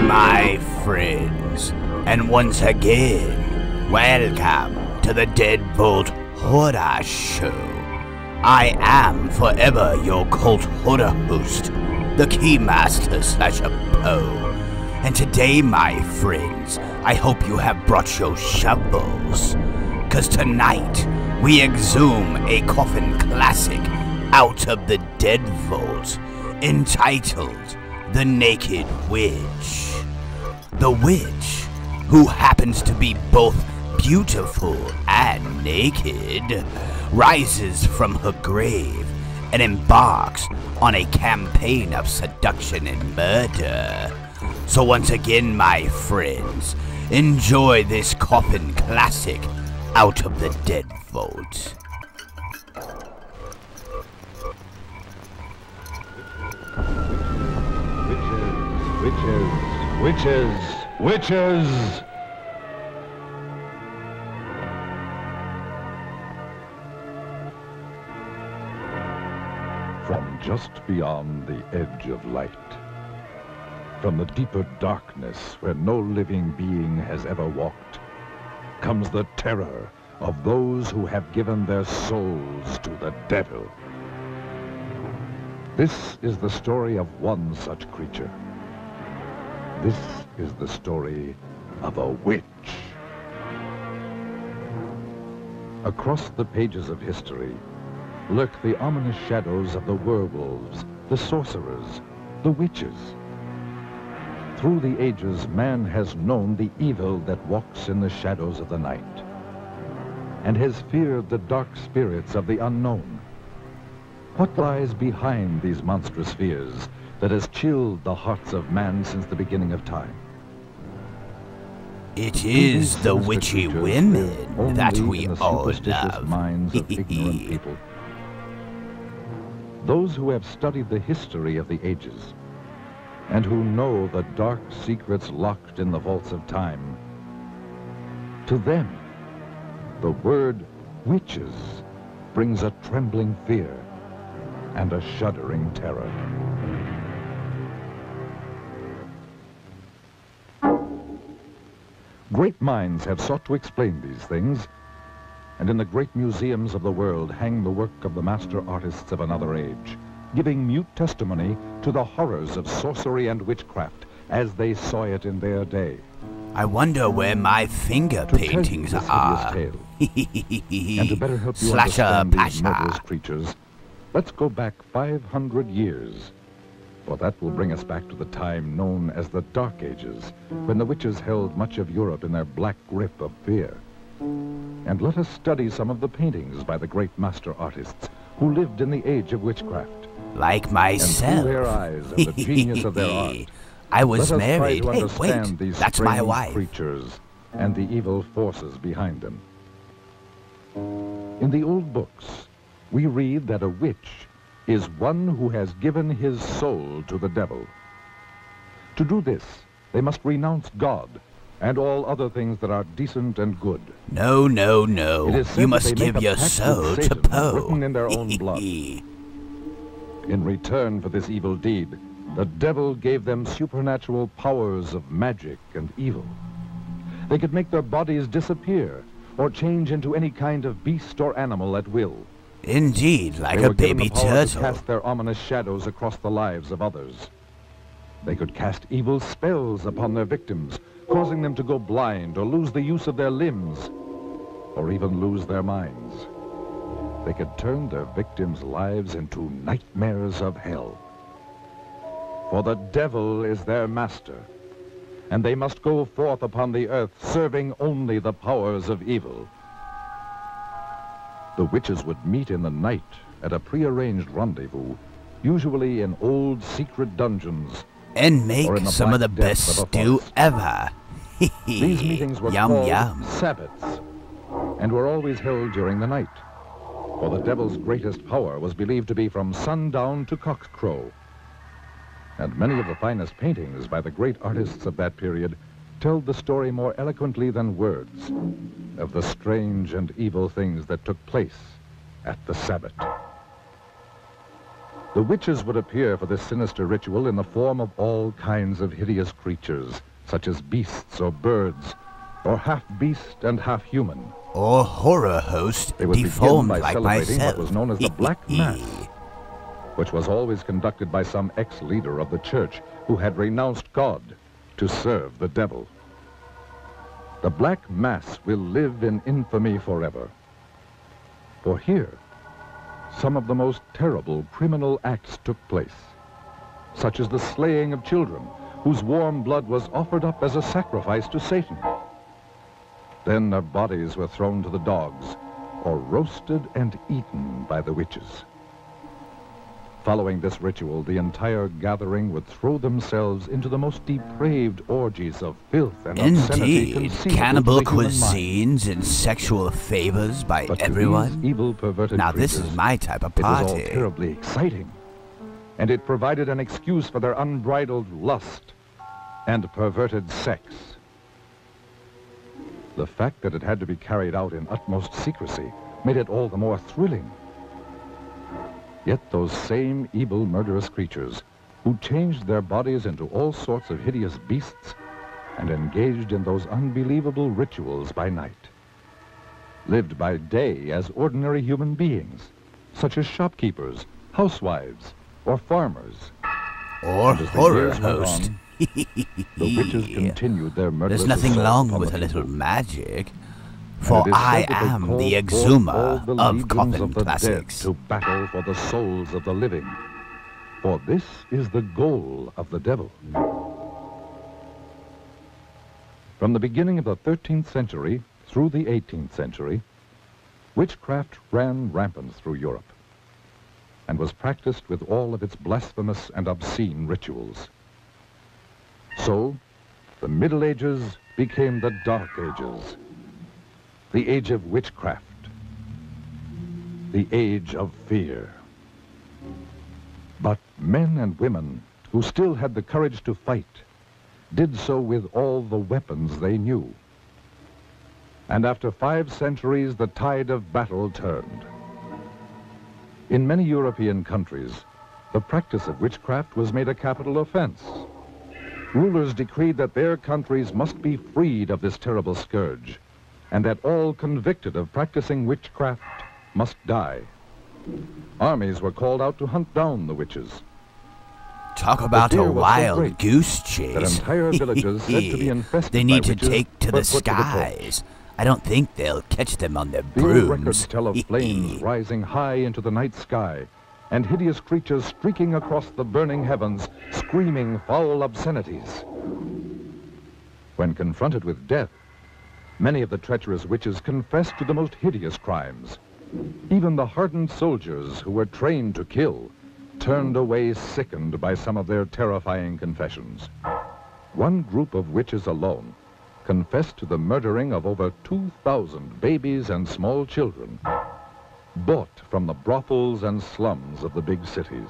My friends, and once again, welcome to the Deadbolt Horror Show. I am forever your cult horror host, the Keymaster / Poe. And today, my friends, I hope you have brought your shovels, cause tonight we exhume a coffin classic out of the Dead Vault, entitled The Naked Witch. The witch, who happens to be both beautiful and naked, rises from her grave and embarks on a campaign of seduction and murder. So once again, my friends, enjoy this coffin classic out of the Dead Vault. Witches! From just beyond the edge of light, from the deeper darkness where no living being has ever walked, comes the terror of those who have given their souls to the devil. This is the story of one such creature. This is the story of a witch. Across the pages of history lurk the ominous shadows of the werewolves, the sorcerers, the witches. Through the ages, man has known the evil that walks in the shadows of the night, and has feared the dark spirits of the unknown. What lies behind these monstrous fears that has chilled the hearts of man since the beginning of time? It is the witchy women that we all love. Minds of ignorant people. Those who have studied the history of the ages, and who know the dark secrets locked in the vaults of time, to them, the word witches brings a trembling fear and a shuddering terror. Great minds have sought to explain these things, and in the great museums of the world hang the work of the master artists of another age, giving mute testimony to the horrors of sorcery and witchcraft as they saw it in their day. I wonder where my finger paintings are. Tale, and to better help you understand these murderous creatures, let's go back 500 years. For that will bring us back to the time known as the Dark Ages, when the witches held much of Europe in their black grip of fear. And let us study some of the paintings by the great master artists who lived in the age of witchcraft. Like myself. And through their eyes and the genius of their art, I was let us married. Try to Hey, wait, understand these that's my strange wife. Creatures and the evil forces behind them. In the old books, we read that a witch is one who has given his soul to the devil. To do this, they must renounce God and all other things that are decent and good. No, no, no. You must give your soul to Poe. Written in their own blood. In return for this evil deed, the devil gave them supernatural powers of magic and evil. They could make their bodies disappear or change into any kind of beast or animal at will. Indeed, like a baby turtle. To cast their ominous shadows across the lives of others. They could cast evil spells upon their victims, causing them to go blind or lose the use of their limbs, or even lose their minds. They could turn their victims' lives into nightmares of hell. For the devil is their master, and they must go forth upon the earth serving only the powers of evil. The witches would meet in the night at a prearranged rendezvous, usually in old secret dungeons. And make some of the best stew ever. These meetings were Yum, called yum. Sabbats, and were always held during the night, for the devil's greatest power was believed to be from sundown to cockcrow. And many of the finest paintings by the great artists of that period tell the story more eloquently than words of the strange and evil things that took place at the Sabbat. The witches would appear for this sinister ritual in the form of all kinds of hideous creatures, such as beasts or birds, or half beast and half human. Or horror host They would begin deformed by like celebrating myself. what was known as the Black Mass, which was always conducted by some ex-leader of the church who had renounced God to serve the devil. The Black Mass will live in infamy forever. For here, some of the most terrible criminal acts took place, such as the slaying of children, whose warm blood was offered up as a sacrifice to Satan. Then their bodies were thrown to the dogs, or roasted and eaten by the witches. Following this ritual, the entire gathering would throw themselves into the most depraved orgies of filth and obscenity Indeed, conceivable cannibal to the human mind. cuisines and sexual favors by But to everyone. these evil, perverted Now this creatures, is my type of it was all party. terribly exciting, and it provided an excuse for their unbridled lust and perverted sex. The fact that it had to be carried out in utmost secrecy made it all the more thrilling. Yet those same evil, murderous creatures who changed their bodies into all sorts of hideous beasts and engaged in those unbelievable rituals by night lived by day as ordinary human beings, such as shopkeepers, housewives, or farmers. Or And as the horror years went host. on, the witches continued their murderous There's nothing assault wrong upon with the a little people. magic, And for it is I said that they am called the forth all exhumer the of legions coffin of the classics. dead to battle for the souls of the living. For this is the goal of the devil. From the beginning of the 13th century through the 18th century, witchcraft ran rampant through Europe and was practiced with all of its blasphemous and obscene rituals. So, the Middle Ages became the Dark Ages, the age of witchcraft, the age of fear. But men and women who still had the courage to fight did so with all the weapons they knew. And after 5 centuries, the tide of battle turned. In many European countries, the practice of witchcraft was made a capital offense. Rulers decreed that their countries must be freed of this terrible scourge, and that all convicted of practicing witchcraft must die. Armies were called out to hunt down the witches. Talk about fear a was so wild great goose That chase. entire villages said to be infested They by need to witches take to were the put to the torch. skies. I don't think they'll catch them on their The old records brooms. tell of flames rising high into the night sky, and hideous creatures streaking across the burning heavens, screaming foul obscenities. When confronted with death, many of the treacherous witches confessed to the most hideous crimes. Even the hardened soldiers who were trained to kill turned away sickened by some of their terrifying confessions. One group of witches alone confessed to the murdering of over 2,000 babies and small children, bought from the brothels and slums of the big cities.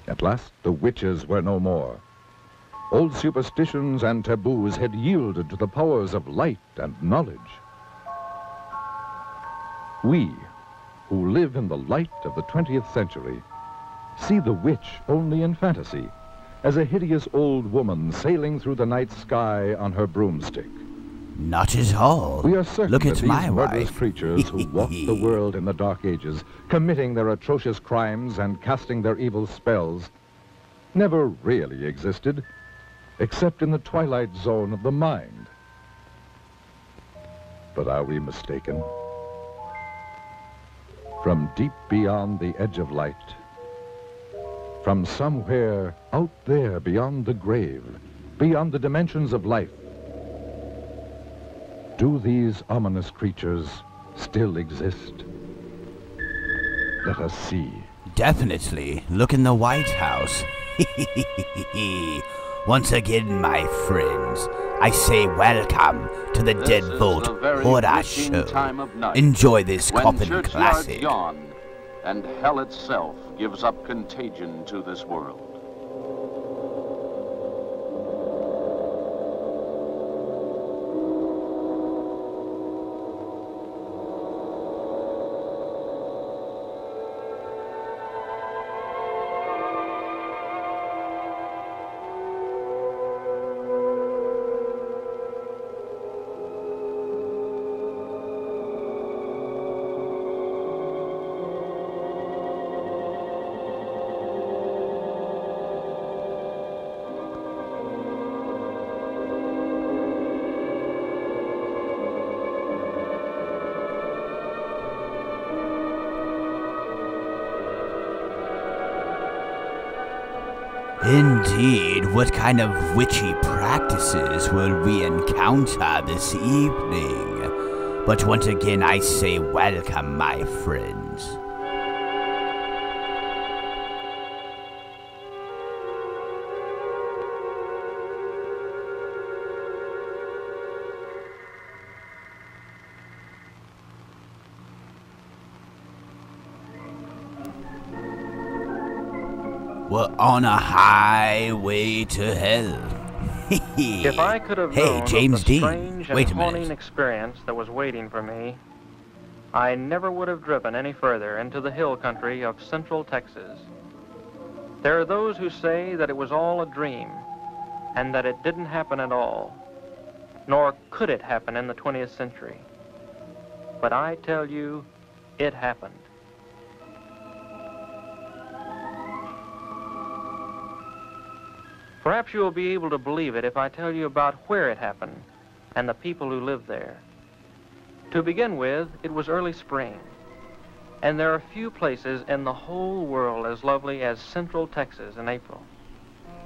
At last, the witches were no more. Old superstitions and taboos had yielded to the powers of light and knowledge. We, who live in the light of the 20th century, see the witch only in fantasy, as a hideous old woman sailing through the night sky on her broomstick. Not at all. We are certain Look that at these my murderous wife. creatures who walked the world in the Dark Ages, committing their atrocious crimes and casting their evil spells, never really existed, except in the twilight zone of the mind. But are we mistaken? From deep beyond the edge of light, from somewhere out there beyond the grave, beyond the dimensions of life, do these ominous creatures still exist? Let us see. Definitely. Look in the White House. Once again, my friends, I say welcome to the Deadbolt Horror Show. Enjoy this coffin classic. Yawn, and hell itself gives up contagion to this world. Indeed, what kind of witchy practices will we encounter this evening? But once again, I say welcome, my friends. We're on a highway to hell. If I could have known James of the Dean. strange Wait a and haunting minute. experience that was waiting for me, I never would have driven any further into the hill country of central Texas. There are those who say that it was all a dream and that it didn't happen at all, nor could it happen in the 20th century. But I tell you, it happened. Perhaps you will be able to believe it if I tell you about where it happened and the people who lived there. To begin with, it was early spring, and there are few places in the whole world as lovely as central Texas in April.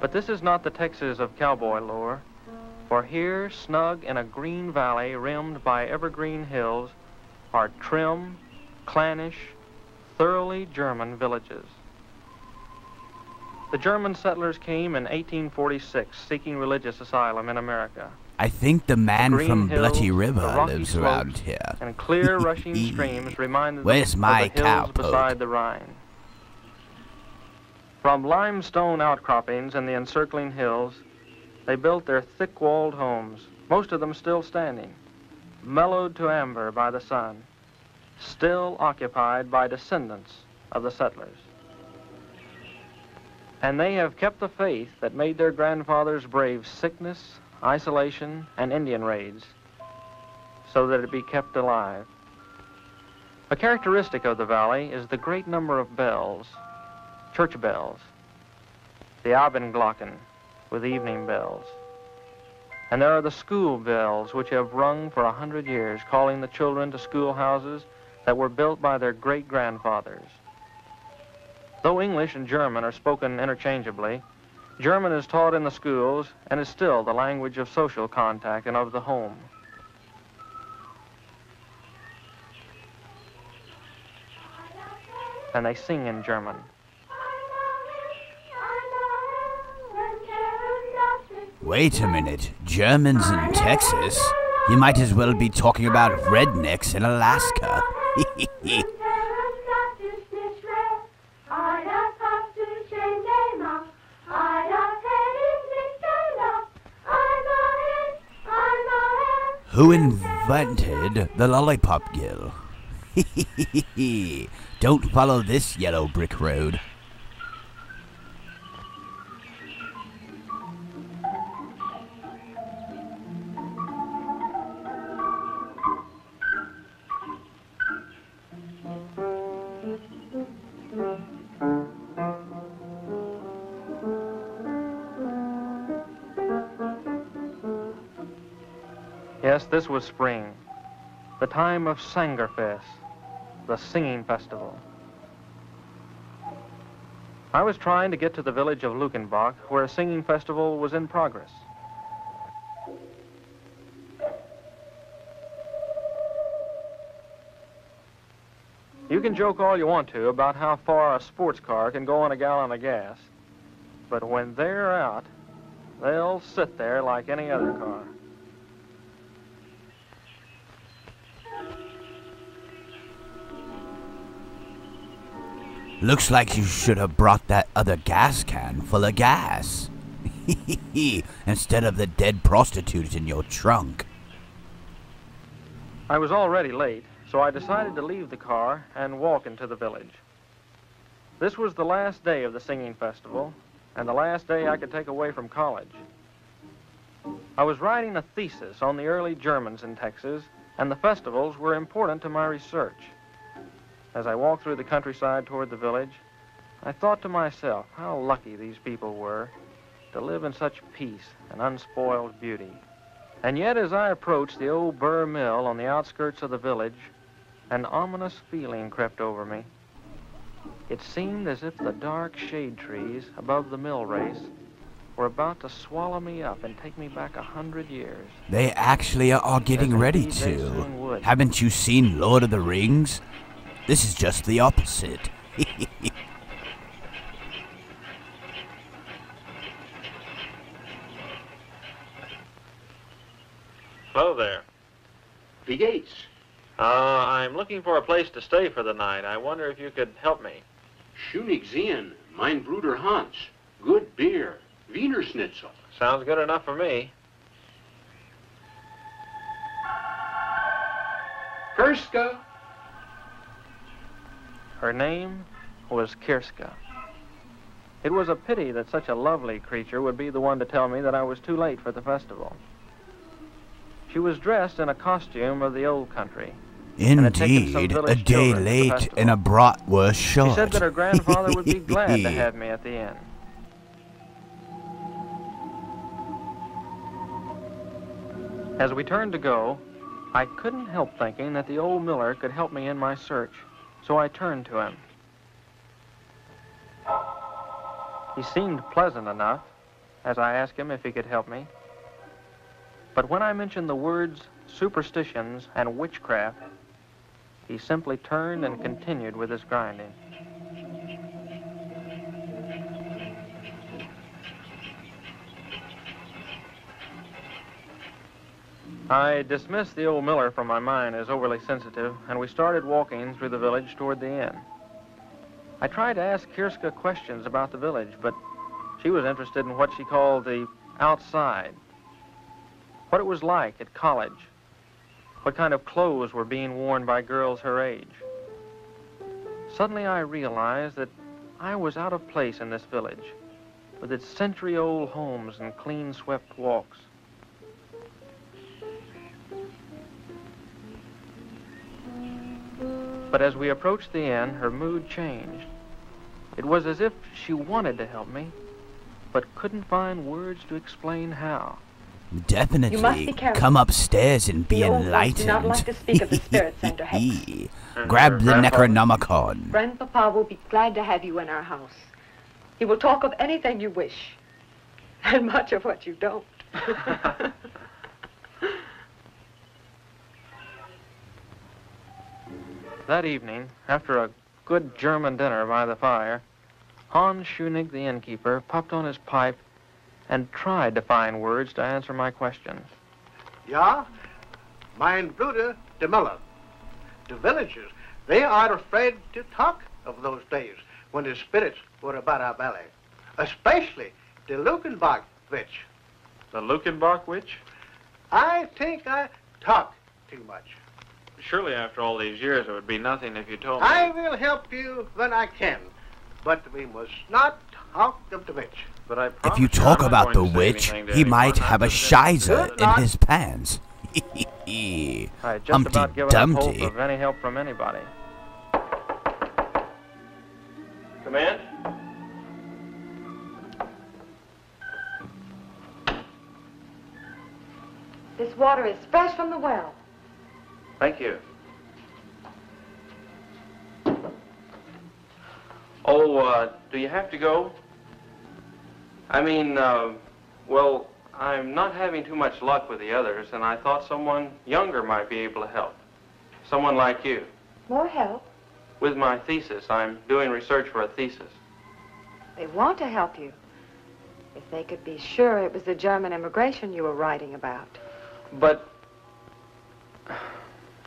But this is not the Texas of cowboy lore, for here, snug in a green valley rimmed by evergreen hills, are trim, clannish, thoroughly German villages. The German settlers came in 1846 seeking religious asylum in America. I think the man Green from hills, Bloody the River rocky lives slopes, around here. And clear rushing streams reminded them Where's of my the hills cowpoke? beside the Rhine. From limestone outcroppings in the encircling hills, they built their thick-walled homes, most of them still standing, mellowed to amber by the sun, still occupied by descendants of the settlers. And they have kept the faith that made their grandfathers brave sickness, isolation, and Indian raids, so that it be kept alive. A characteristic of the valley is the great number of bells, church bells, the Abendglocken with evening bells. And there are the school bells which have rung for 100 years, calling the children to schoolhouses that were built by their great-grandfathers. Though English and German are spoken interchangeably, German is taught in the schools and is still the language of social contact and of the home. And they sing in German. Wait a minute, Germans in Texas? You might as well be talking about rednecks in Alaska. Who invented the lollipop gill? Don't follow this yellow brick road. Yes, this was spring, the time of Sangerfest, the singing festival. I was trying to get to the village of Lukenbach, where a singing festival was in progress. You can joke all you want to about how far a sports car can go on a gallon of gas, but when they're out, They'll sit there like any other car. Looks like you should have brought that other gas can full of gas. Instead of the dead prostitute in your trunk. I was already late, so I decided to leave the car and walk into the village. This was the last day of the singing festival, and the last day I could take away from college. I was writing a thesis on the early Germans in Texas, and the festivals were important to my research. As I walked through the countryside toward the village, I thought to myself how lucky these people were to live in such peace and unspoiled beauty. And yet, as I approached the old burr mill on the outskirts of the village, an ominous feeling crept over me. It seemed as if the dark shade trees above the mill race were about to swallow me up and take me back 100 years. They actually are getting ready to. Haven't you seen Lord of the Rings? This is just the opposite. Hello there. Wie geht's? I'm looking for a place to stay for the night. I wonder if you could help me. Schönig sehen, mein Bruder Hans. Good beer, Wiener Schnitzel. Sounds good enough for me. Kirska. Her name was Kirska. It was a pity that such a lovely creature would be the one to tell me that I was too late for the festival. She was dressed in a costume of the old country. Indeed, a day late and a bratwurst short. She said that her grandfather would be glad to have me at the inn. As we turned to go, I couldn't help thinking that the old miller could help me in my search, so I turned to him. He seemed pleasant enough as I asked him if he could help me. But when I mentioned the words superstitions and witchcraft, he simply turned and continued with his grinding. I dismissed the old miller from my mind as overly sensitive, and we started walking through the village toward the inn. I tried to ask Kirska questions about the village, but she was interested in what she called the outside. What it was like at college. What kind of clothes were being worn by girls her age. Suddenly I realized that I was out of place in this village, with its century-old homes and clean-swept walks. But as we approached the inn, her mood changed. It was as if she wanted to help me, but couldn't find words to explain how. Definitely come upstairs and be enlightened. Do not like to speak of the spirits and their hex. Grab the Necronomicon. Grandpapa will be glad to have you in our house. He will talk of anything you wish, and much of what you don't. That evening, after a good German dinner by the fire, Hans Schunig, the innkeeper, puffed on his pipe and tried to find words to answer my questions. Ja, mein Bruder, the miller. The villagers, they are afraid to talk of those days when the spirits were about our belly, especially the Lukenbach witch. The Lukenbach witch? I think I talk too much. Surely after all these years it would be nothing if you told me. I will help you when I can, but we must not talk of the witch. But I If you talk about the witch, he might have a shizer in his pants. I just Humpty about given up Dumpty. hope of any help from anybody. Come in. This water is fresh from the well. Thank you. Oh, do you have to go? I mean, well, I'm not having too much luck with the others, and I thought someone younger might be able to help. Someone like you. More help? With my thesis. I'm doing research for a thesis. They want to help you. If they could be sure it was the German immigration you were writing about. But,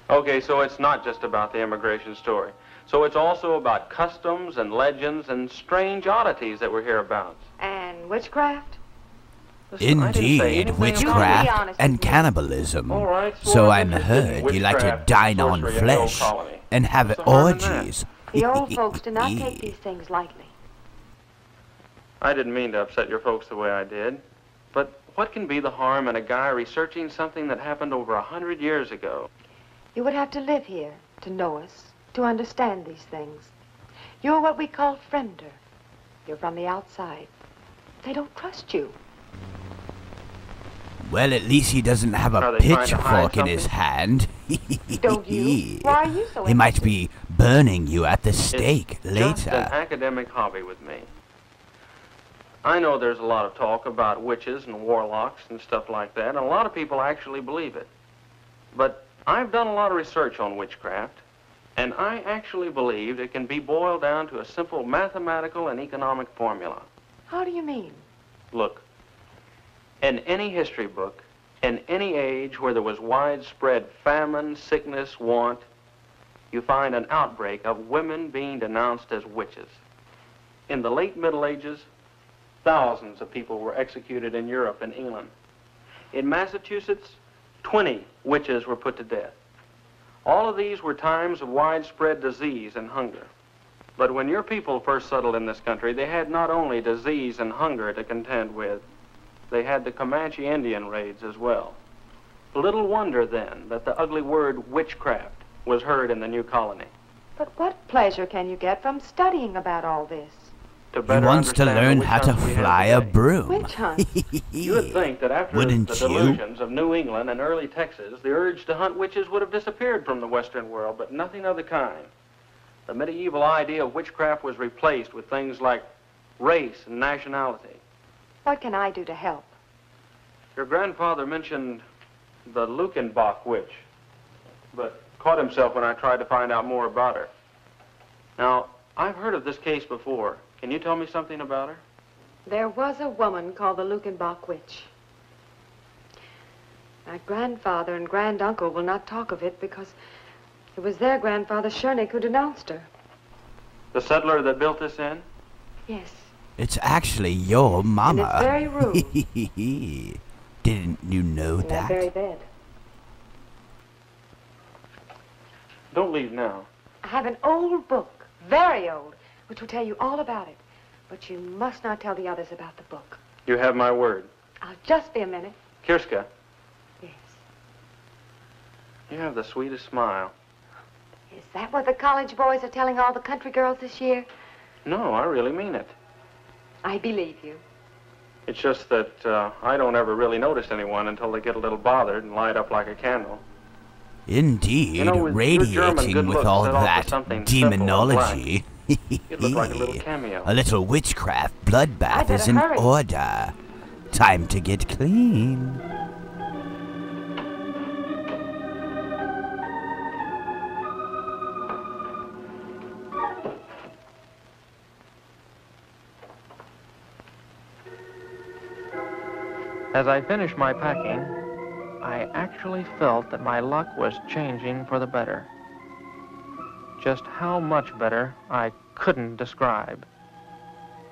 okay, so it's not just about the immigration story. So it's also about customs and legends and strange oddities that we're hereabouts. And witchcraft? Listen, I didn't say Indeed, anything about witchcraft honest and with me. cannibalism. All right, So I'm I'm interested in heard you like to witchcraft dine and on sorcery in the old flesh colony. and have What's the harm in that? orgies. The old folks do not take these things lightly. I didn't mean to upset your folks the way I did, but what can be the harm in a guy researching something that happened over 100 years ago? You would have to live here to know us, to understand these things. You're what we call friender. You're from the outside. They don't trust you. Well, at least he doesn't have Are a they trying to hide pitchfork in his something? hand. Don't you? Why are you so He might interested? be burning you at the stake It's just an later. academic hobby with me. I know there's a lot of talk about witches and warlocks and stuff like that, and a lot of people actually believe it. But I've done a lot of research on witchcraft, and I actually believe it can be boiled down to a simple mathematical and economic formula. How do you mean? Look, in any history book, in any age where there was widespread famine, sickness, want, you find an outbreak of women being denounced as witches. In the late Middle Ages, thousands of people were executed in Europe and England. In Massachusetts, 20 witches were put to death. All of these were times of widespread disease and hunger. But when your people first settled in this country, they had not only disease and hunger to contend with, they had the Comanche Indian raids as well. Little wonder then that the ugly word witchcraft was heard in the new colony. But what pleasure can you get from studying about all this? To He better wants to understand the learn witch how to hunts we have fly a today. broom. Witch hunt? You would think that after Wouldn't the you? delusions of New England and early Texas, the urge to hunt witches would have disappeared from the Western world, but nothing of the kind. The medieval idea of witchcraft was replaced with things like race and nationality. What can I do to help? Your grandfather mentioned the Lukenbach witch, but caught himself when I tried to find out more about her. Now, I've heard of this case before. Can you tell me something about her? There was a woman called the Lukenbach witch. My grandfather and granduncle will not talk of it because it was their grandfather, Schoenig, who denounced her. The settler that built this inn? Yes. It's actually your mama. In this very room. Didn't you know In that very that? bed. Don't leave now. I have an old book, very old, which will tell you all about it. But you must not tell the others about the book. You have my word. I'll just be a minute. Kirska, Yes. you have the sweetest smile. Is that what the college boys are telling all the country girls this year? No, I really mean it. I believe you. It's just that I don't ever really notice anyone until they get a little bothered and light up like a candle. Indeed, You know, with your German radiating good with looks all set off that with something simple and demonology. You'd look like a little cameo. A little witchcraft I bloodbath better is in hurry. order. Time to get clean. As I finished my packing, I actually felt that my luck was changing for the better. Just how much better, I couldn't describe.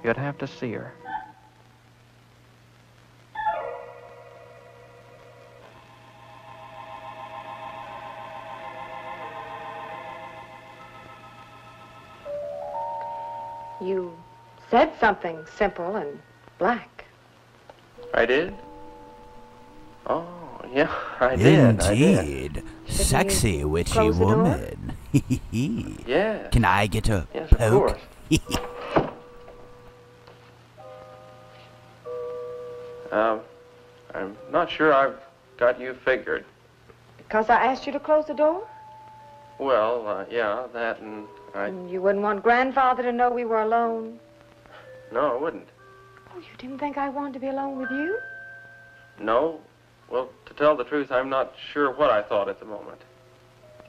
You'd have to see her. You said something simple and black. I did? Oh, yeah, I did. Indeed. Sexy witchy close the door? woman. Yeah. Can I get a Yes, of poke? course. I'm not sure I've got you figured. Because I asked you to close the door? Well, yeah, that and And you wouldn't want Grandfather to know we were alone? No, I wouldn't. Oh, you didn't think I wanted to be alone with you? No. Well, to tell the truth, I'm not sure what I thought at the moment.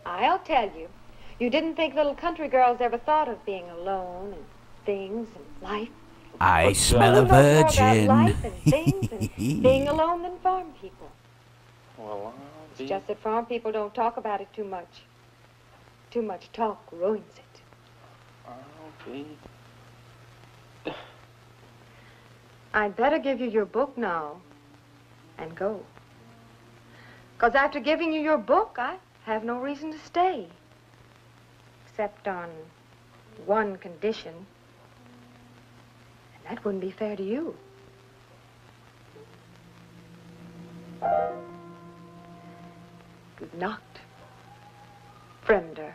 I'll tell you. You didn't think little country girls ever thought of being alone and things and life I smell a Who knows more about virgin. life and things and being alone than farm people? Well, It's just that farm people don't talk about it too much. Too much talk ruins it. I'll be... I'd better give you your book now and go. 'Cause after giving you your book, I have no reason to stay. Except on one condition. And that wouldn't be fair to you. You've knocked. Friender.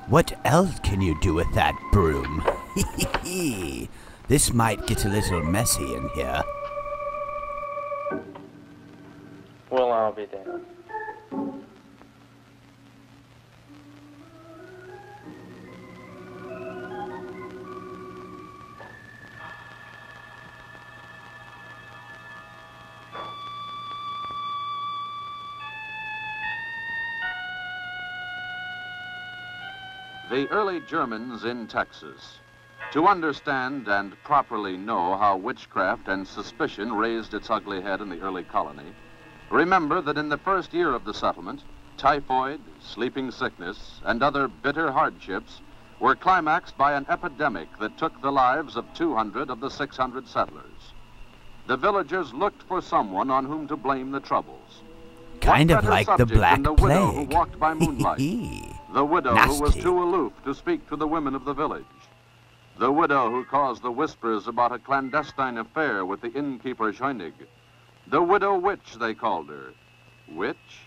What else can you do with that broom? This might get a little messy in here. Well, I'll be damned. The early Germans in Texas. To understand and properly know how witchcraft and suspicion raised its ugly head in the early colony, remember that in the first year of the settlement, typhoid, sleeping sickness, and other bitter hardships were climaxed by an epidemic that took the lives of 200 of the 600 settlers. The villagers looked for someone on whom to blame the troubles. Kind What of better like the subject Black than the widow who Plague. walked by moonlight? The widow who was Nasty. too aloof to speak to the women of the village. The widow who caused the whispers about a clandestine affair with the innkeeper Scheunig. The widow witch, they called her. Witch?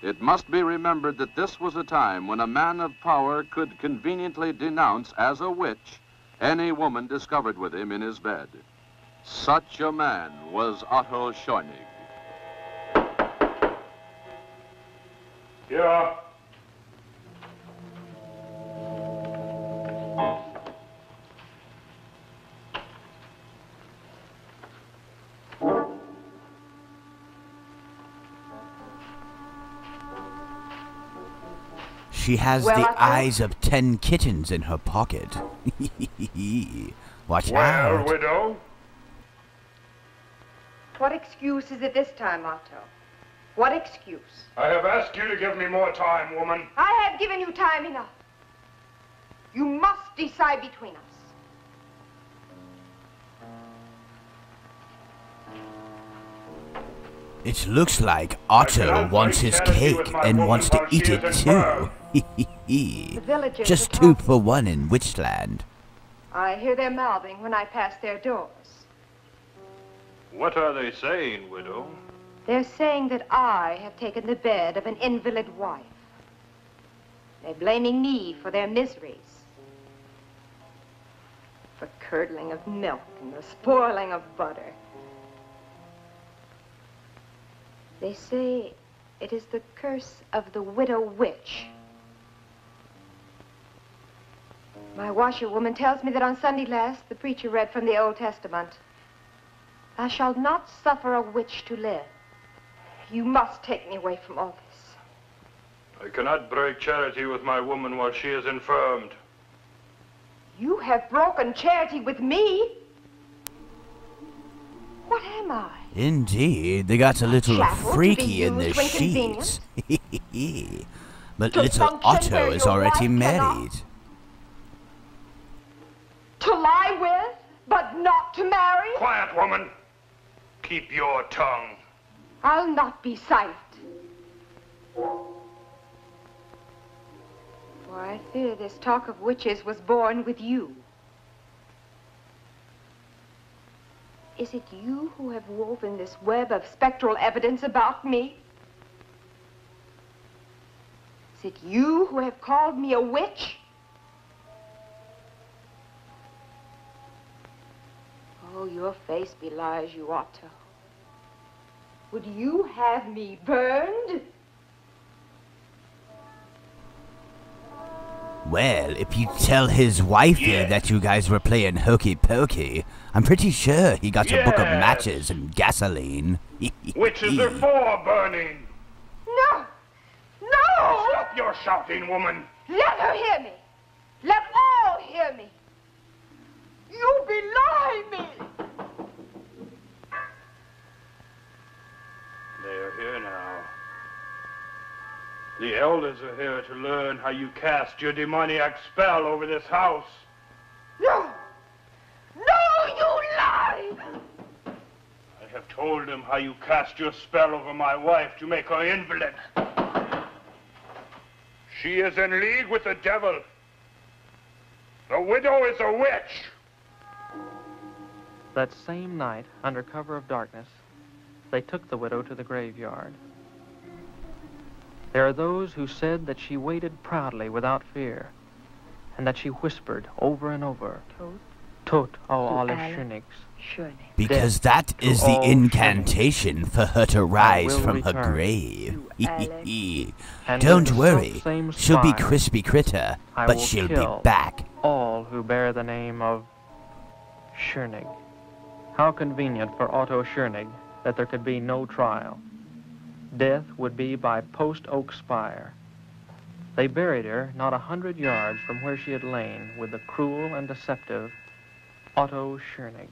It must be remembered that this was a time when a man of power could conveniently denounce as a witch any woman discovered with him in his bed. Such a man was Otto Scheunig. Yeah. She has Well, the Otto? eyes of 10 kittens in her pocket. Watch Well, out. widow? What excuse is it this time, Otto? What excuse? I have asked you to give me more time, woman. I have given you time enough. You must decide between us. It looks like Otto cannot wants break his charity cake with my and woman wants to while she eat is it infirm. too. villagers Just are 2 talking. for 1 in Witchland. I hear them mouthing when I pass their doors. What are they saying, widow? They're saying that I have taken the bed of an invalid wife. They're blaming me for their miseries. For curdling of milk and the spoiling of butter. They say it is the curse of the widow witch. My washerwoman tells me that on Sunday last, the preacher read from the Old Testament. Thou shalt not suffer a witch to live. You must take me away from all this. I cannot break charity with my woman while she is infirmed. You have broken charity with me? What am I? Indeed, they got a little Chattel to be freaky in the used when sheets. But To little function Otto where is your already wife cannot. married. To lie with, but not to marry? Quiet, woman. Keep your tongue. I'll not be silent. For I fear this talk of witches was born with you. Is it you who have woven this web of spectral evidence about me? Is it you who have called me a witch? Oh, your face belies you, Otto. Would you have me burned? Well, if you tell his wifey Yes. that you guys were playing hokey pokey, I'm pretty sure he got a book of Yes. matches and gasoline. Witches are for burning. No! No! Stop your shouting, woman. Let her hear me. Let all hear me. You belie me! They are here now. The elders are here to learn how you cast your demoniac spell over this house. No! No, you lie! I have told them how you cast your spell over my wife to make her invalid. She is in league with the devil. The widow is a witch. That same night, under cover of darkness, they took the widow to the graveyard. There are those who said that she waited proudly without fear, and that she whispered over and over, Tot au alle Schönigs. Because that is the incantation for her to rise from her grave. Don't worry, she'll be crispy critter, but she'll be back. All who bear the name of Schönig. How convenient for Otto Schönig that there could be no trial. Death would be by post-oak spire. They buried her not 100 yards from where she had lain with the cruel and deceptive Otto Schönig.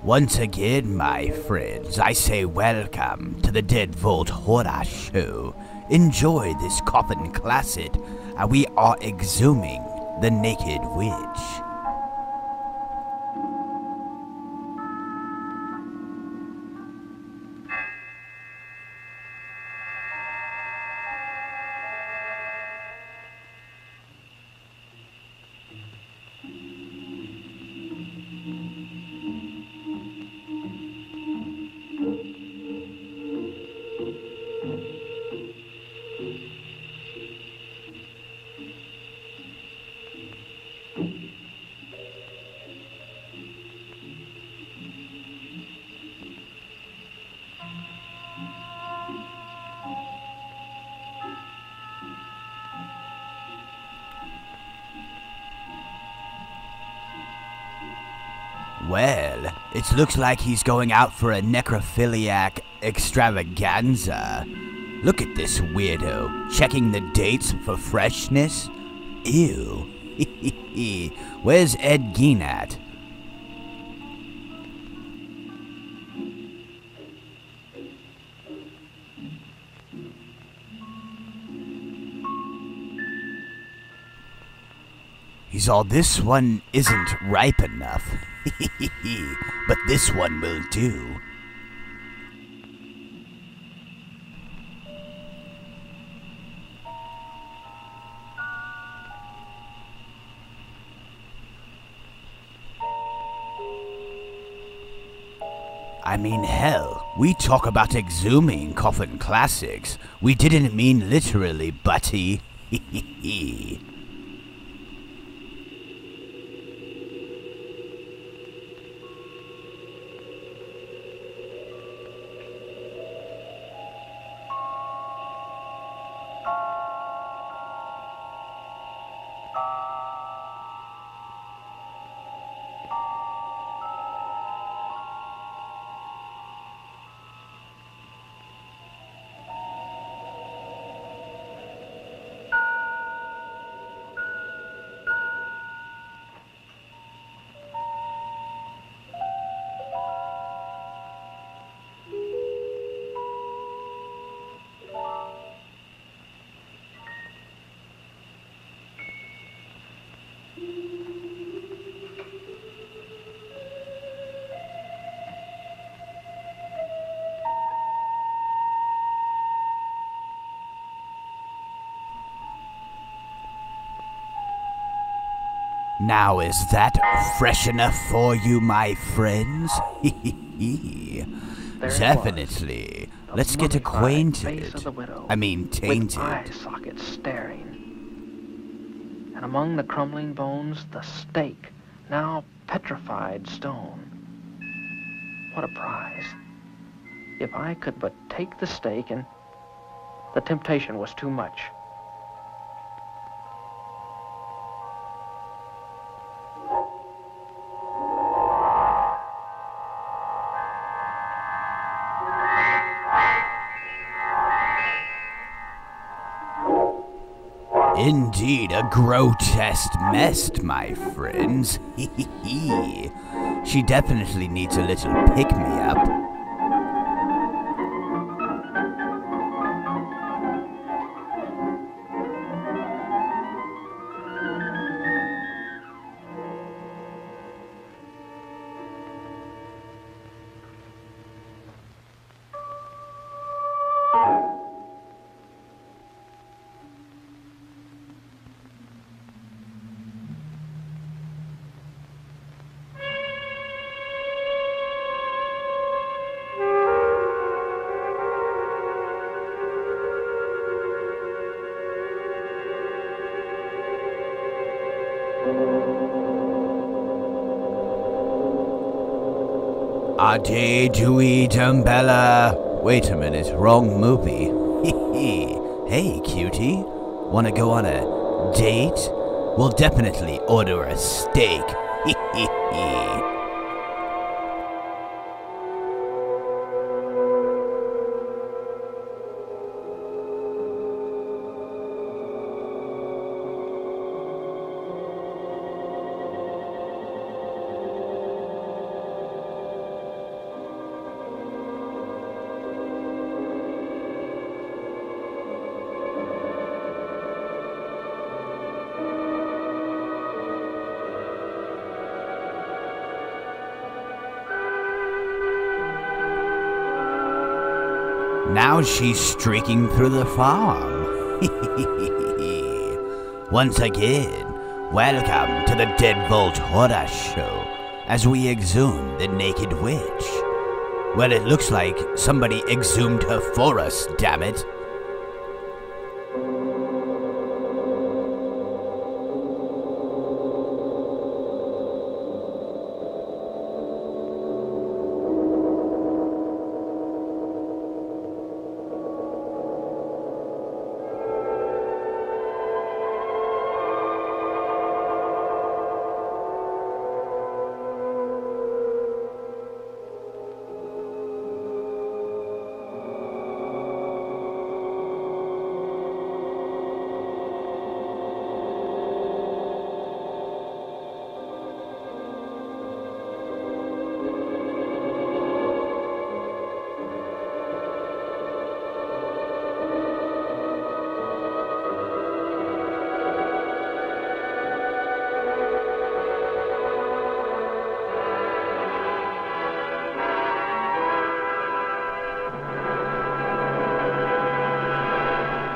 Once again, my friends, I say welcome to the Dead Vault Horror Show. Enjoy this coffin classic, and we are exhuming the Naked Witch. Well, it looks like he's going out for a necrophiliac extravaganza. Look at this weirdo, checking the dates for freshness. Ew. Where's Ed Gein at? He's all, this one isn't ripe enough. But this one will do. I mean, hell, we talk about exhuming coffin classics. We didn't mean literally, Butty. Now is that fresh enough for you, my friends? Definitely. Let's get acquainted. I mean, tainted. With eye sockets staring. And among the crumbling bones, the stake, now petrified stone. What a prize. if I could but take the stake, and the temptation was too much. Indeed, a grotesque mess, my friends. She definitely needs a little pick-me-up. Ade Dewey Dumbella. Wait a minute, wrong movie. Hey, cutie. Wanna go on a date? We'll definitely order a steak. Now she's streaking through the farm. Once again, welcome to the Deadbolt Horror Show as we exhume the Naked Witch. Well, it looks like somebody exhumed her for us, damn it.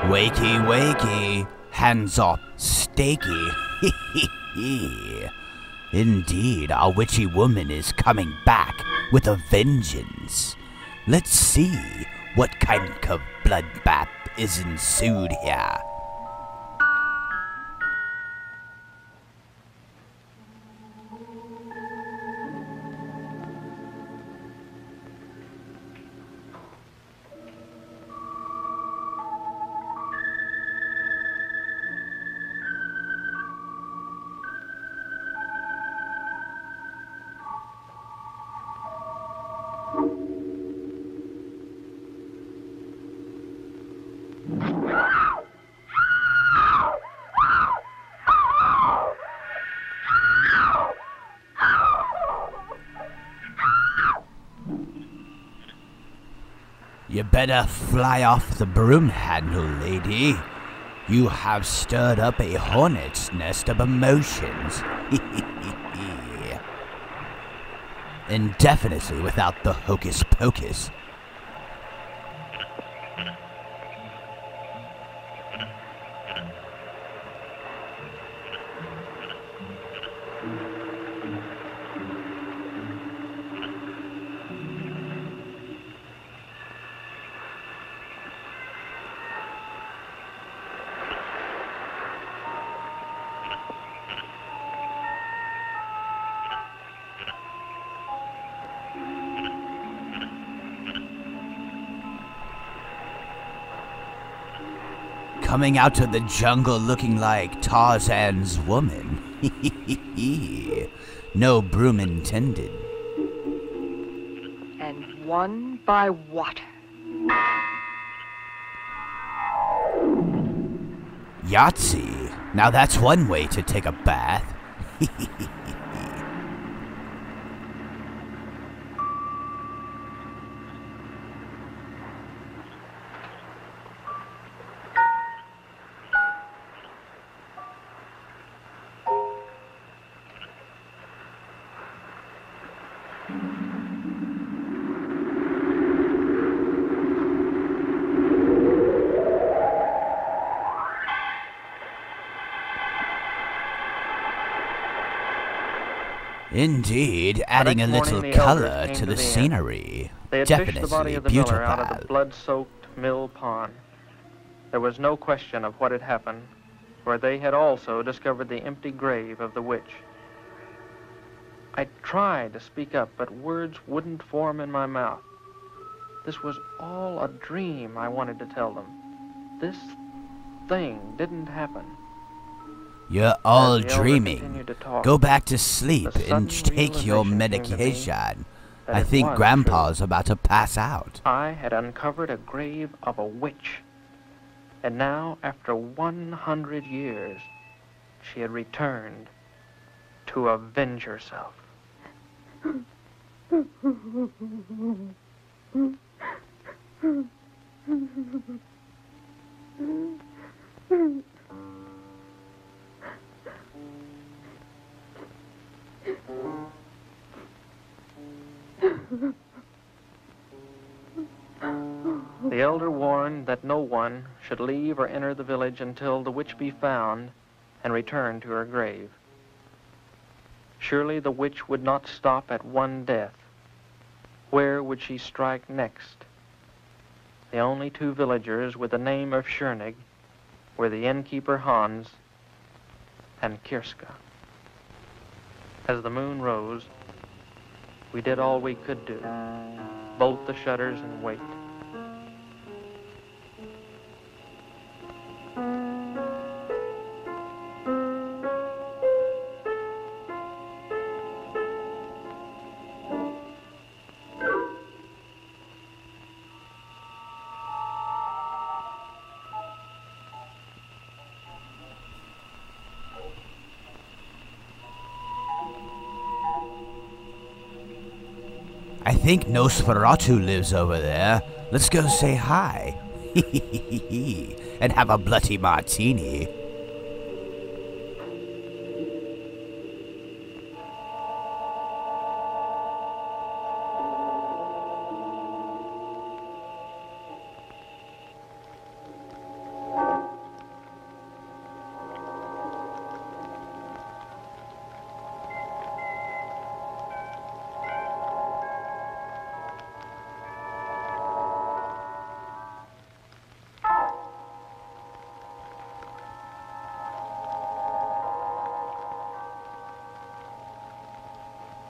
Wakey, wakey, hands off, stakey. Indeed, our witchy woman is coming back with a vengeance. Let's see what kind of bloodbath is ensued here. You better fly off the broom handle, lady. You have stirred up a hornet's nest of emotions. And definitely without the hocus pocus. coming out of the jungle looking like Tarzan's woman. No broom intended. And one by water. Yahtzee. Now that's one way to take a bath. Indeed, adding a little color to the scenery. They had fished the body of the miller out of the blood-soaked mill pond. There was no question of what had happened, for they had also discovered the empty grave of the witch. I tried to speak up, but words wouldn't form in my mouth. This was all a dream, I wanted to tell them. This thing didn't happen. You're all dreaming. Go back to sleep and take your medication. I think Grandpa's about to pass out. I had uncovered a grave of a witch. And now, after 100 years, she had returned to avenge herself. The elder warned that no one should leave or enter the village until the witch be found and return to her grave. Surely the witch would not stop at one death. Where would she strike next? The only two villagers with the name of Schoenig were the innkeeper Hans and Kirska. As the moon rose, we did all we could do. Bolt the shutters and wait. I think Nosferatu lives over there. Let's go say hi. And have a bloody martini.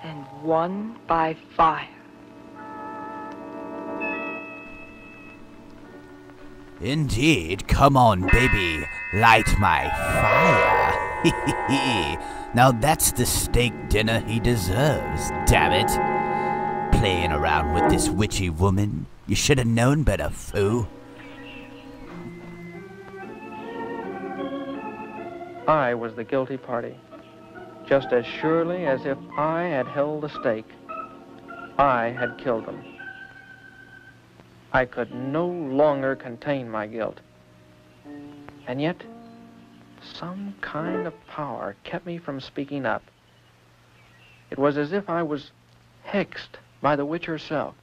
And one by fire. Indeed. Come on, baby. Light my fire. Now that's the steak dinner he deserves, damn it. Playing around with this witchy woman. You should have known better, fool. I was the guilty party. Just as surely as if I had held the stake, I had killed them. I could no longer contain my guilt. And yet, some kind of power kept me from speaking up. It was as if I was hexed by the witch herself.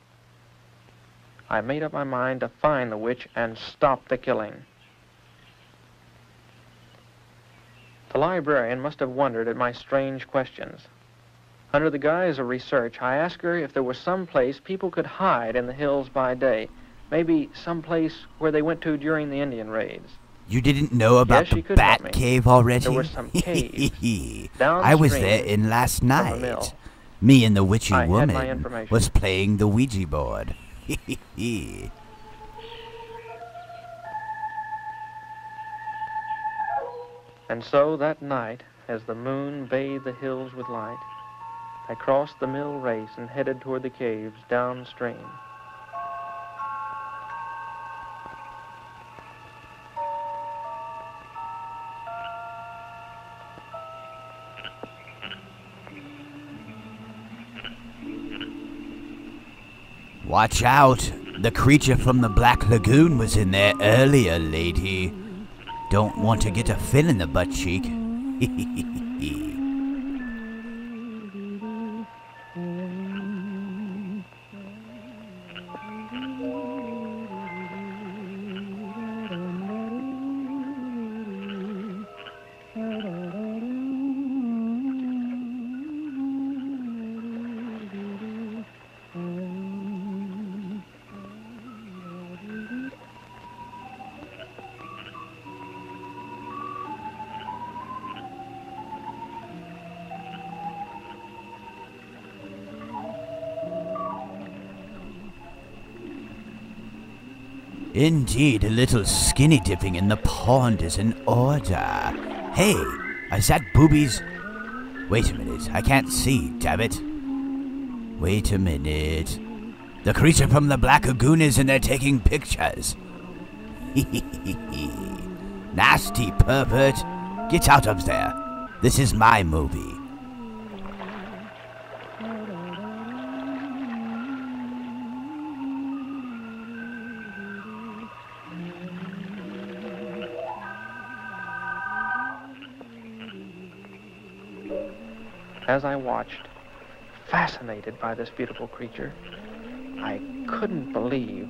I made up my mind to find the witch and stop the killing. The librarian must have wondered at my strange questions. Under the guise of research, I asked her if there was some place people could hide in the hills by day. Maybe some place where they went to during the Indian raids. You didn't know about the Bat Cave already? There were some caves I was there in last night. Me and the witchy woman was playing the Ouija board. And so that night, as the moon bathed the hills with light, I crossed the mill race and headed toward the caves downstream. Watch out! The creature from the Black Lagoon was in there earlier, lady. Don't want to get a fin in the butt cheek. Indeed, a little skinny dipping in the pond is in order. Hey, is that boobies? Wait a minute, I can't see, damn it. Wait a minute. The creature from the Black Lagoon is in there taking pictures. Nasty pervert. Get out of there. This is my movie. As I watched, fascinated by this beautiful creature, I couldn't believe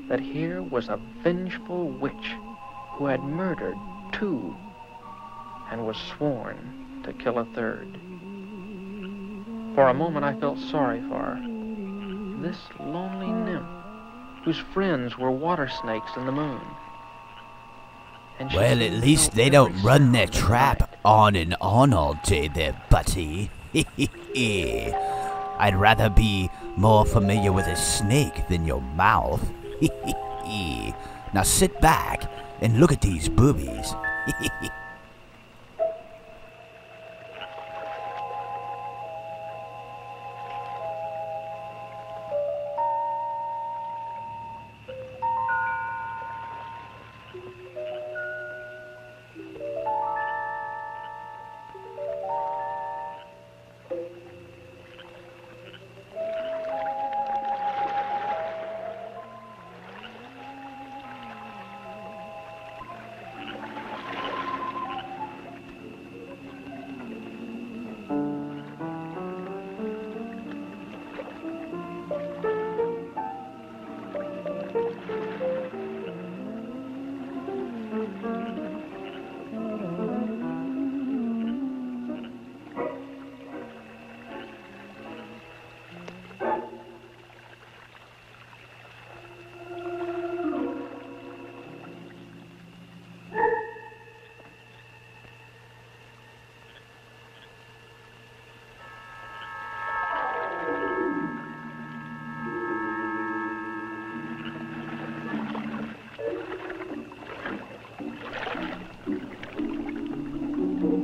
that here was a vengeful witch who had murdered 2 and was sworn to kill a 3rd. For a moment I felt sorry for her, this lonely nymph whose friends were water snakes in the moon. Well, at least they don't run their trap on and on all day there, buddy. I'd rather be more familiar with a snake than your mouth. Now sit back and look at these boobies.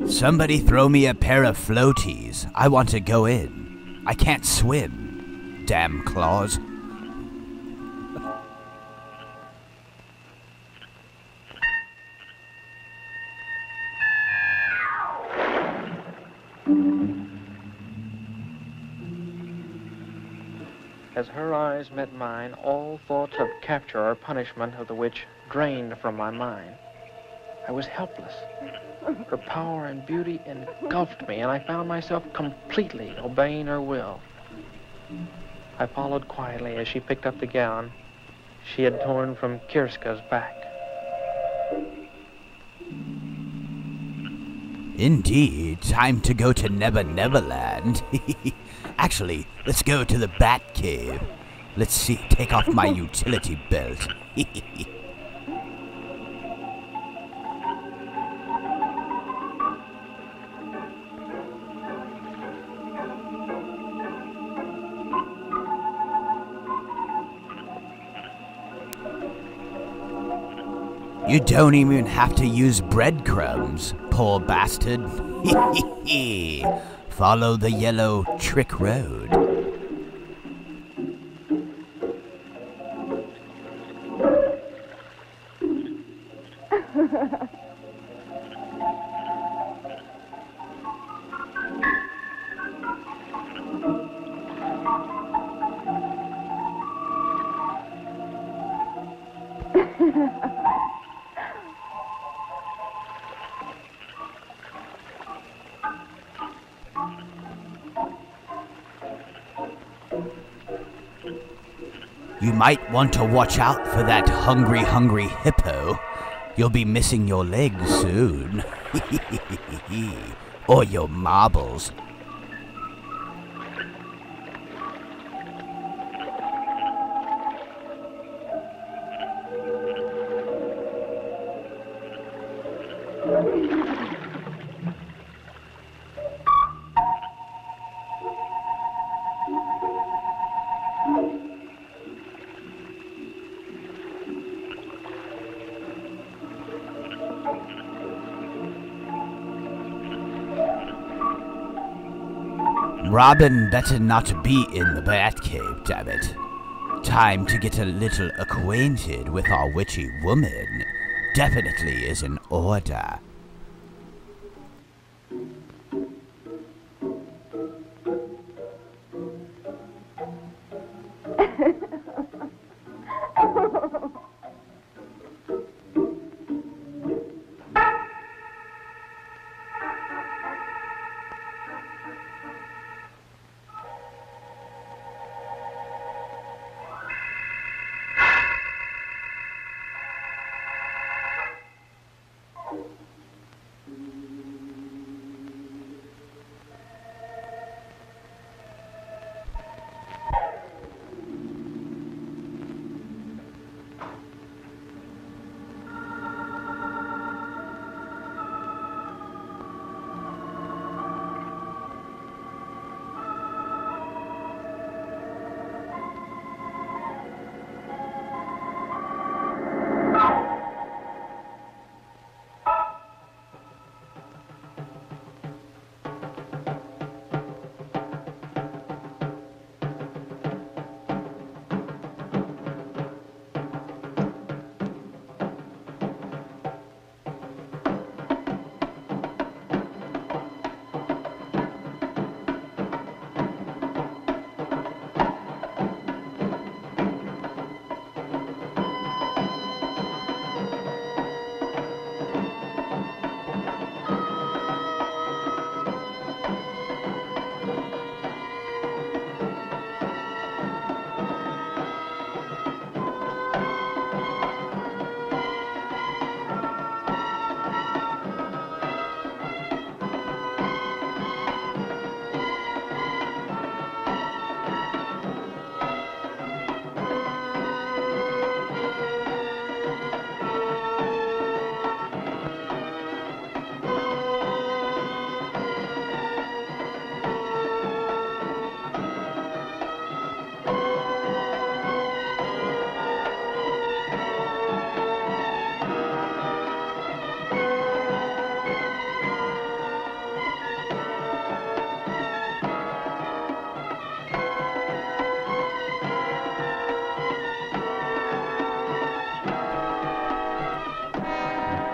Somebody throw me a pair of floaties. I want to go in. I can't swim. Damn claws. As her eyes met mine, all thoughts of capture or punishment of the witch drained from my mind. I was helpless. Her power and beauty engulfed me, and I found myself completely obeying her will. I followed quietly as she picked up the gown she had torn from Kirska's back. Indeed, time to go to Never Neverland. Actually, let's go to the Bat Cave. Let's see, take off my utility belt. You don't even have to use breadcrumbs, poor bastard. Follow the yellow trick road. You might want to watch out for that hungry hippo. You'll be missing your legs soon. Or your marbles. Robin better not be in the Batcave, damn it. Time to get a little acquainted with our witchy woman. Definitely is in order.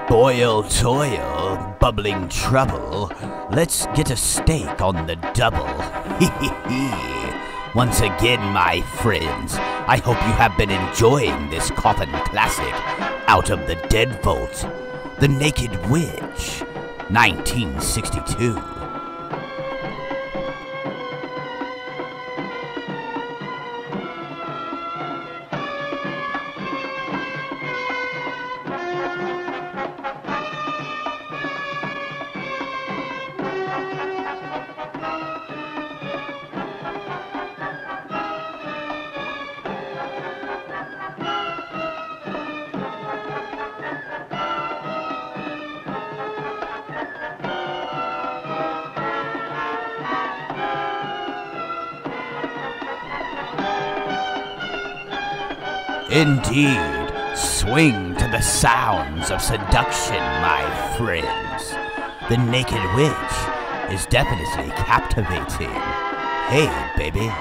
Boil, toil, bubbling trouble. Let's get a steak on the double. Once again, my friends, I hope you have been enjoying this coffin classic, Out of the Dead Vault, The Naked Witch, 1962. Indeed, Swing to the sounds of seduction, my friends. The naked witch is definitely captivating. Hey, baby.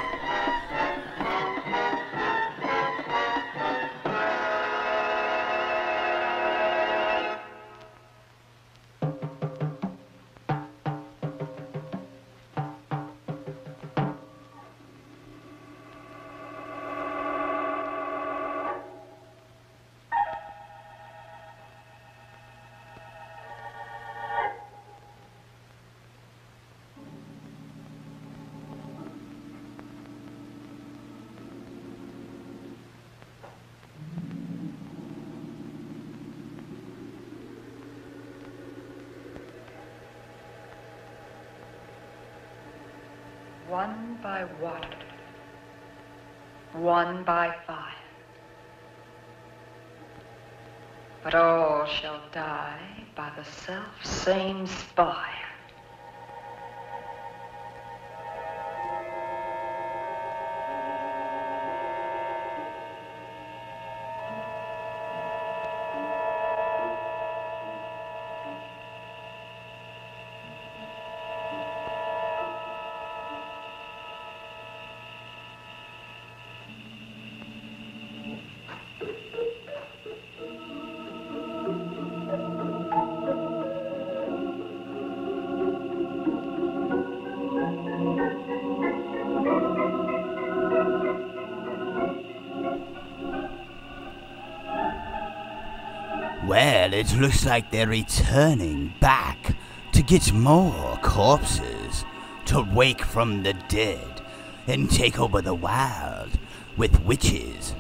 One by water, one by fire, but all shall die by the self-same spire. Well, it looks like they're returning back to get more corpses, to wake from the dead and take over the wild with witches.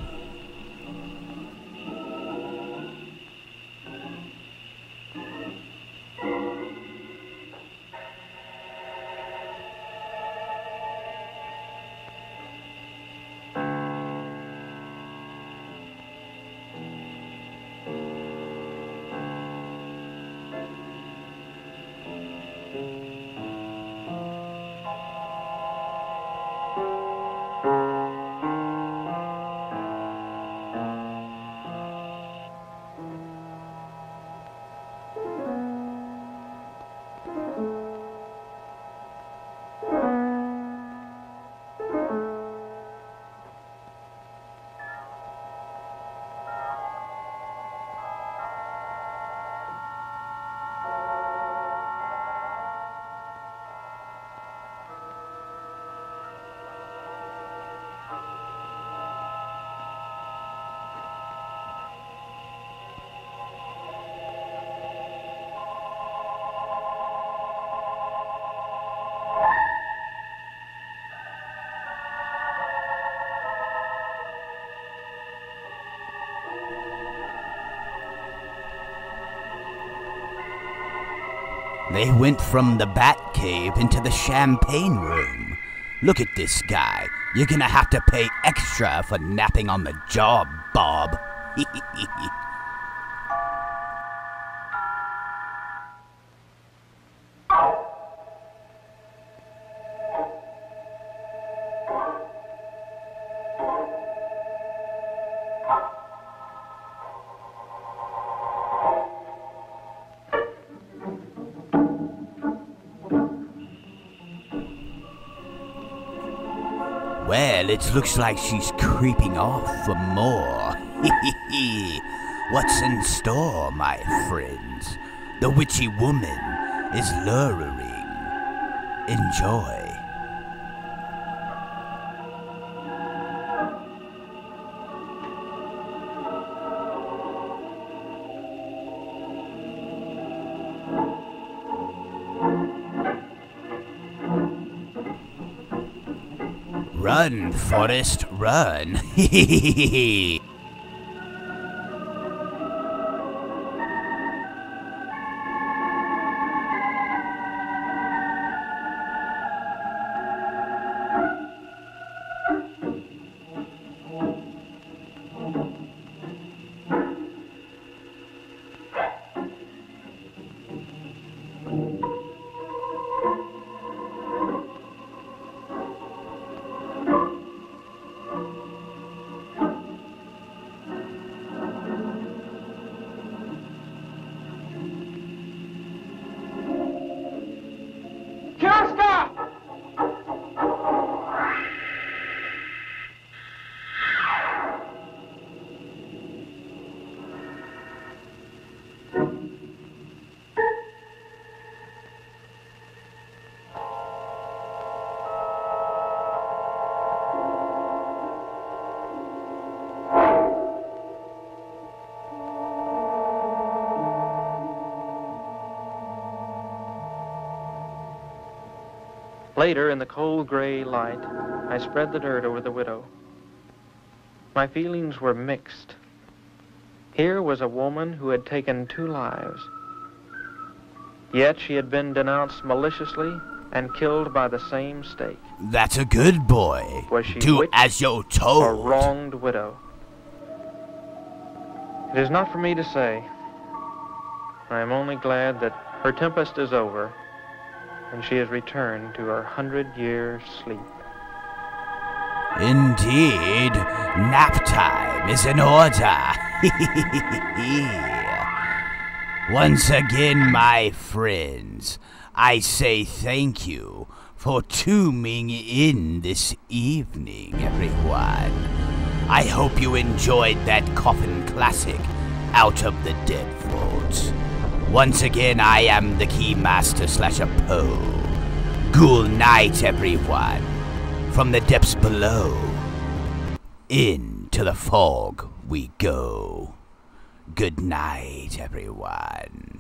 They went from the bat cave into the champagne room. Look at this guy. You're gonna have to pay extra for napping on the job, Bob. Well, it looks like she's creeping off for more. What's in store, my friends? The witchy woman is luring. Enjoy. Run, Forrest, run. Later, in the cold gray light, I spread the dirt over the widow. My feelings were mixed. Here was a woman who had taken 2 lives. Yet she had been denounced maliciously and killed by the same stake. That's a good boy. Was she Do witched as you're told. or wronged widow? It is not for me to say. I am only glad that her tempest is over and she has returned to her 100-year sleep. Indeed, nap time is in order. Once again, my friends, I say thank you for tuning in this evening, everyone. I hope you enjoyed that coffin classic, Out of the Dead Vault. Once again, I am the Keymaster / Poe. Good night, everyone. From the depths below, into the fog we go. Good night, everyone.